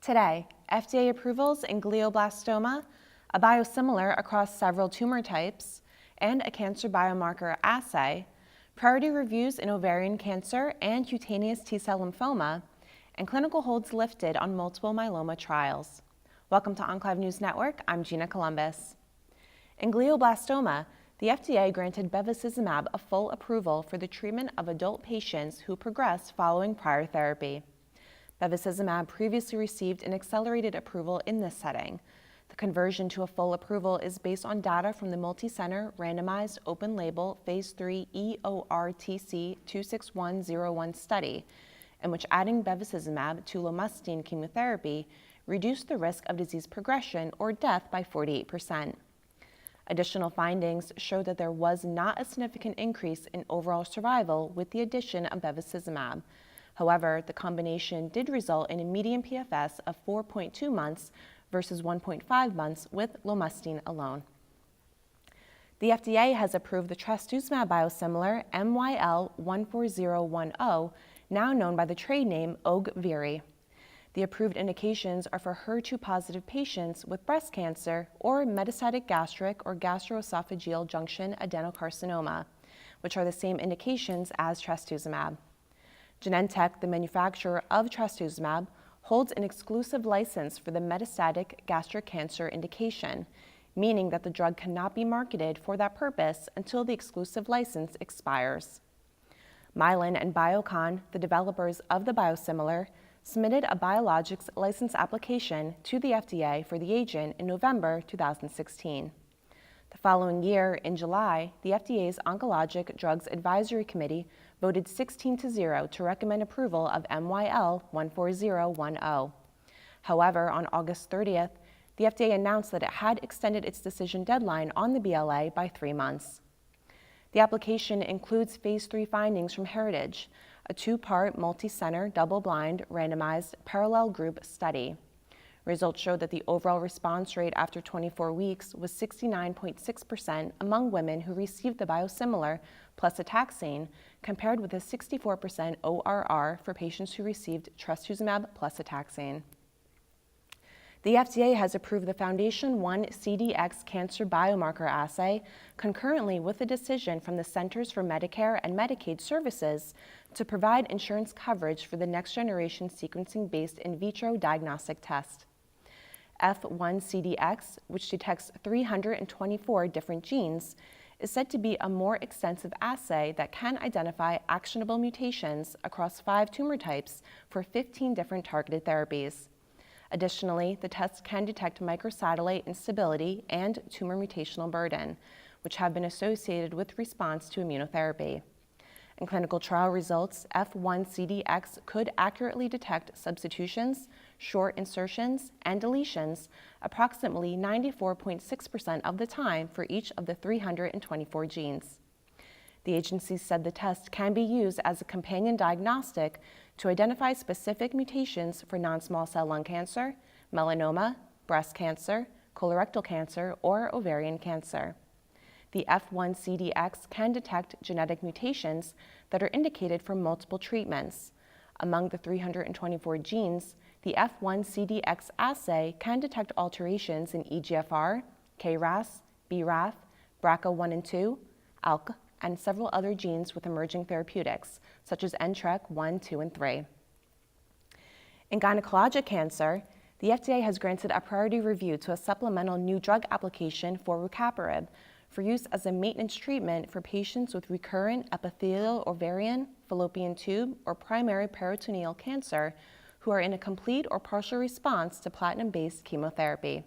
Today, FDA approvals in glioblastoma, a biosimilar across several tumor types, and a cancer biomarker assay, priority reviews in ovarian cancer and cutaneous T-cell lymphoma, and clinical holds lifted on multiple myeloma trials. Welcome to Enclave News Network. I'm Gina Columbus. In glioblastoma, the FDA granted bevacizumab a full approval for the treatment of adult patients who progressed following prior therapy. Bevacizumab previously received an accelerated approval in this setting. The conversion to a full approval is based on data from the multi-center randomized open-label phase 3 EORTC 26101 study, in which adding bevacizumab to lomustine chemotherapy reduced the risk of disease progression or death by 48%. Additional findings show that there was not a significant increase in overall survival with the addition of bevacizumab. However, the combination did result in a median PFS of 4.2 months versus 1.5 months with lomustine alone. The FDA has approved the trastuzumab biosimilar MYL14010, now known by the trade name Ogivri. The approved indications are for HER2-positive patients with breast cancer or metastatic gastric or gastroesophageal junction adenocarcinoma, which are the same indications as trastuzumab. Genentech, the manufacturer of trastuzumab, holds an exclusive license for the metastatic gastric cancer indication, meaning that the drug cannot be marketed for that purpose until the exclusive license expires. Mylan and Biocon, the developers of the biosimilar, submitted a biologics license application to the FDA for the agent in November 2016. The following year, in July, the FDA's Oncologic Drugs Advisory Committee voted 16-0 to recommend approval of MYL14010. However, on August 30th, the FDA announced that it had extended its decision deadline on the BLA by 3 months. The application includes phase 3 findings from Heritage, a 2-part multi-center, double-blind, randomized, parallel group study. Results showed that the overall response rate after 24 weeks was 69.6% among women who received the biosimilar plus a taxane, compared with a 64% ORR for patients who received trastuzumab plus a taxane. The FDA has approved the Foundation-1 CDX cancer biomarker assay concurrently with a decision from the Centers for Medicare and Medicaid Services to provide insurance coverage for the next-generation sequencing-based in vitro diagnostic test. F1CDX, which detects 324 different genes, is said to be a more extensive assay that can identify actionable mutations across 5 tumor types for 15 different targeted therapies. Additionally, the test can detect microsatellite instability and tumor mutational burden, which have been associated with response to immunotherapy. In clinical trial results, F1CDX could accurately detect substitutions, short insertions, and deletions approximately 94.6% of the time for each of the 324 genes. The agency said the test can be used as a companion diagnostic to identify specific mutations for non-small cell lung cancer, melanoma, breast cancer, colorectal cancer, or ovarian cancer. The F1CDX can detect genetic mutations that are indicated for multiple treatments. Among the 324 genes, the F1CDX assay can detect alterations in EGFR, KRAS, BRAF, BRCA1 and 2, ALK, and several other genes with emerging therapeutics, such as NTRK 1, 2, and 3. In gynecologic cancer, the FDA has granted a priority review to a supplemental new drug application for rucaparib for use as a maintenance treatment for patients with recurrent epithelial ovarian, fallopian tube, or primary peritoneal cancer who are in a complete or partial response to platinum-based chemotherapy.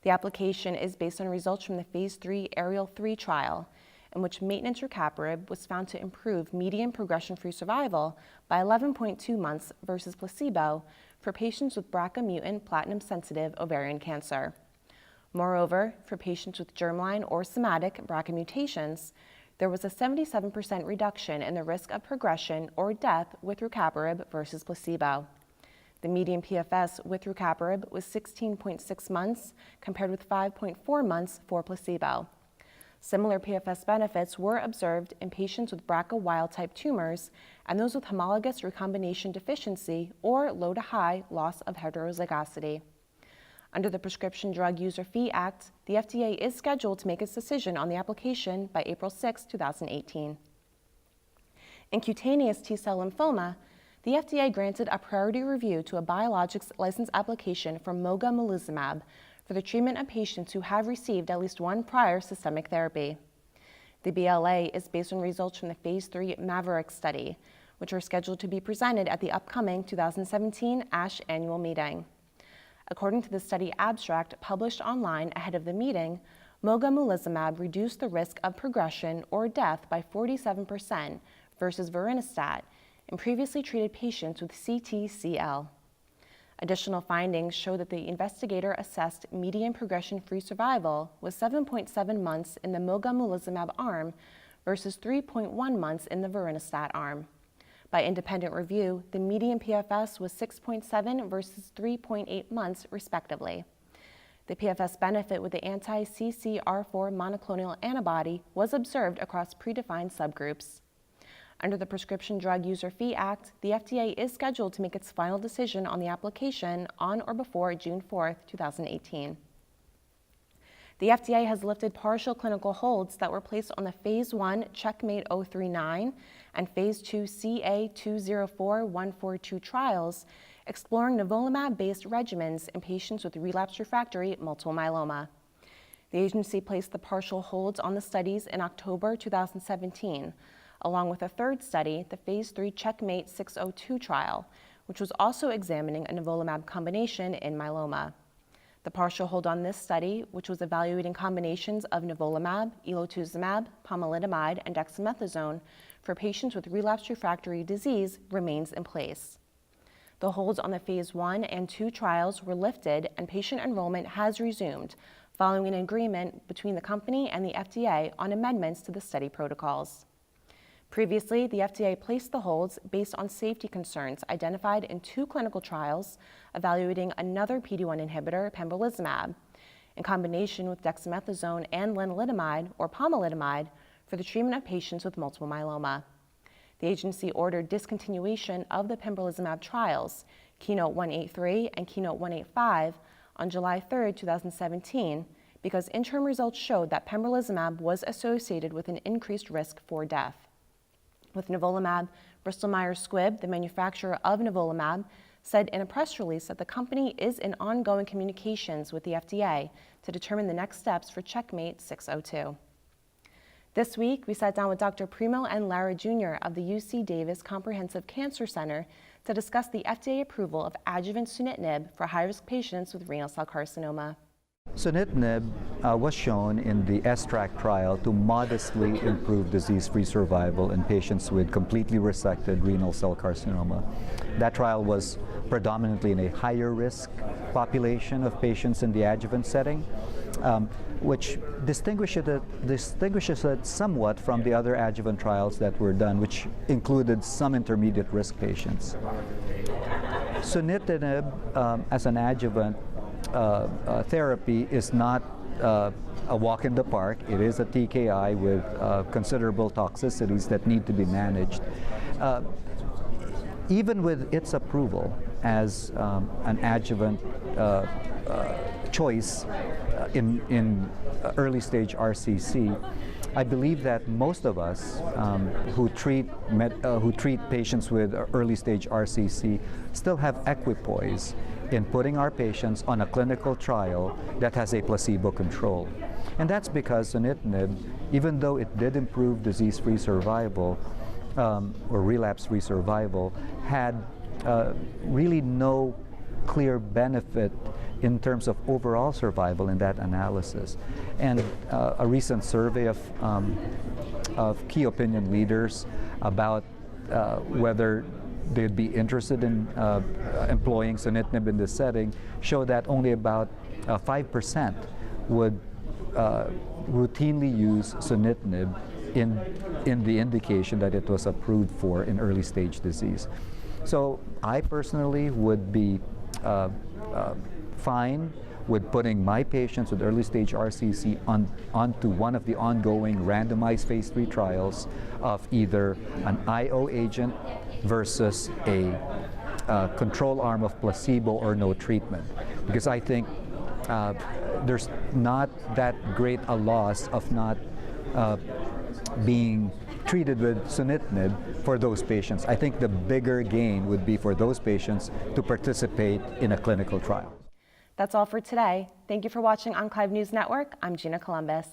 The application is based on results from the phase 3 Ariel 3 trial, in which maintenance rucaparib was found to improve median progression-free survival by 11.2 months versus placebo for patients with BRCA mutant platinum-sensitive ovarian cancer. Moreover, for patients with germline or somatic BRCA mutations, there was a 77% reduction in the risk of progression or death with rucaparib versus placebo. The median PFS with rucaparib was 16.6 months compared with 5.4 months for placebo. Similar PFS benefits were observed in patients with BRCA wild-type tumors and those with homologous recombination deficiency or low to high loss of heterozygosity. Under the Prescription Drug User Fee Act, the FDA is scheduled to make its decision on the application by April 6, 2018. In cutaneous T-cell lymphoma, the FDA granted a priority review to a biologics license application for mogamulizumab for the treatment of patients who have received at least one prior systemic therapy. The BLA is based on results from the Phase 3 Maverick study, which are scheduled to be presented at the upcoming 2017 ASH annual meeting. According to the study abstract published online ahead of the meeting, mogamulizumab reduced the risk of progression or death by 47% versus vorinostat in previously treated patients with CTCL. Additional findings show that the investigator-assessed median progression-free survival was 7.7 months in the mogamulizumab arm versus 3.1 months in the vorinostat arm. By independent review, the median PFS was 6.7 versus 3.8 months, respectively. The PFS benefit with the anti-CCR4 monoclonal antibody was observed across predefined subgroups. Under the Prescription Drug User Fee Act, the FDA is scheduled to make its final decision on the application on or before June 4, 2018. The FDA has lifted partial clinical holds that were placed on the Phase 1 Checkmate 039 and Phase 2 CA204142 trials exploring nivolumab-based regimens in patients with relapsed refractory multiple myeloma. The agency placed the partial holds on the studies in October 2017, along with a third study, the Phase 3 Checkmate 602 trial, which was also examining a nivolumab combination in myeloma. The partial hold on this study, which was evaluating combinations of nivolumab, elotuzumab, pomalidomide, and dexamethasone for patients with relapsed refractory disease, remains in place. The holds on the Phase 1 and 2 trials were lifted and patient enrollment has resumed, following an agreement between the company and the FDA on amendments to the study protocols. Previously, the FDA placed the holds based on safety concerns identified in 2 clinical trials evaluating another PD-1 inhibitor, pembrolizumab, in combination with dexamethasone and lenalidomide or pomalidomide for the treatment of patients with multiple myeloma. The agency ordered discontinuation of the pembrolizumab trials, Keynote 183 and Keynote 185, on July 3, 2017, because interim results showed that pembrolizumab was associated with an increased risk for death. With nivolumab, Bristol Myers Squibb, the manufacturer of nivolumab, said in a press release that the company is in ongoing communications with the FDA to determine the next steps for Checkmate 602. This week, we sat down with Dr. Primo and Lara Jr. of the UC Davis Comprehensive Cancer Center to discuss the FDA approval of adjuvant sunitinib for high-risk patients with renal cell carcinoma. Sunitinib was shown in the STRAC trial to modestly improve disease-free survival in patients with completely resected renal cell carcinoma. That trial was predominantly in a higher risk population of patients in the adjuvant setting, which distinguishes it somewhat from the other adjuvant trials that were done, which included some intermediate risk patients. Sunitinib as an adjuvant therapy is not a walk in the park. It is a TKI with considerable toxicities that need to be managed. Even with its approval as an adjuvant choice in early stage RCC, I believe that most of us who treat patients with early stage RCC still have equipoise in putting our patients on a clinical trial that has a placebo control. And that's because sunitinib, even though it did improve disease-free survival or relapse-free survival, had really no clear benefit in terms of overall survival in that analysis. And a recent survey of key opinion leaders about whether they'd be interested in employing sunitinib in this setting show that only about 5% would routinely use sunitinib in the indication that it was approved for in early stage disease. So I personally would be fine with putting my patients with early stage RCC onto one of the ongoing randomized phase 3 trials of either an IO agent versus a control arm of placebo or no treatment. Because I think there's not that great a loss of not being treated with sunitinib for those patients. I think the bigger gain would be for those patients to participate in a clinical trial. That's all for today. Thank you for watching Enclave News Network. I'm Gina Columbus.